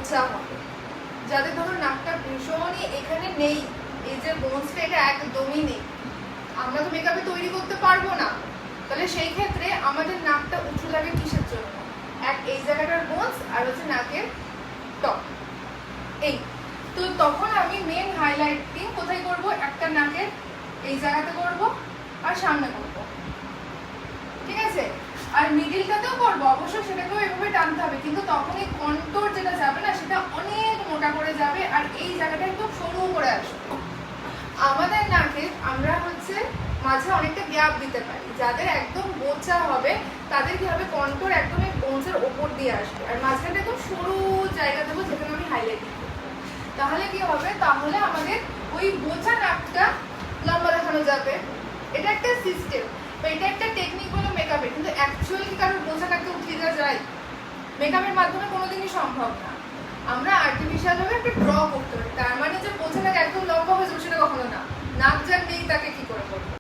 বোচা হবে। যাদের ধরো নাকটা ভীষণই এখানে নেই, এই যে বোনসটা এটা একদমই নেই, আমরা তো মেকআপে তৈরি করতে পারবো না, তাহলে সেই ক্ষেত্রে আমাদের নাকটা উঁচু লাগে কিসের জন্য? এই জায়গাটার বোনস আর হচ্ছে নাকের টপ, এই তো তখন আমি মেন হাইলাইটিং কোথায় করব? একটা নাকের এই জায়গাতে করব আর সামনে করব, ঠিক আছে? আর মিডিলটাতেও করব অবশ্যই, সেটাকেও এভাবে টানতে হবে, কিন্তু তখন এই কন্ট্যুর যেটা যাবে না সেটা অনেক মোটা করে যাবে আর এই জায়গাটা একটু সরু করে আসবে। আমাদের নাকে আমরা হচ্ছে মাঝে অনেকটা গ্যাপ দিতে পারি, যাদের একদম বোচা হবে তাদের কি হবে, কন্ট্যুর একদম এই বোনসের ওপর দিয়ে আসবে আর মাঝখানটা একদম সরু জায়গা দেবো যেখানে আমি হাইলাইটিং করবো। তাহলে কি হবে? তাহলে আমাদের ওই বোচা নাকটা লম্বা দেখানো যাবে। এটা একটা সিস্টেম বা এটা একটা টেকনিক হলো মেকআপের, কিন্তু অ্যাকচুয়ালি কি কারোর বোচা নাককে উঠিয়ে দেওয়া যায়? মেকআপের মাধ্যমে কোনোদিনই সম্ভব না। আমরা আর্টিফিশিয়াল ভাবে একটা ড্র করতে পারি, তার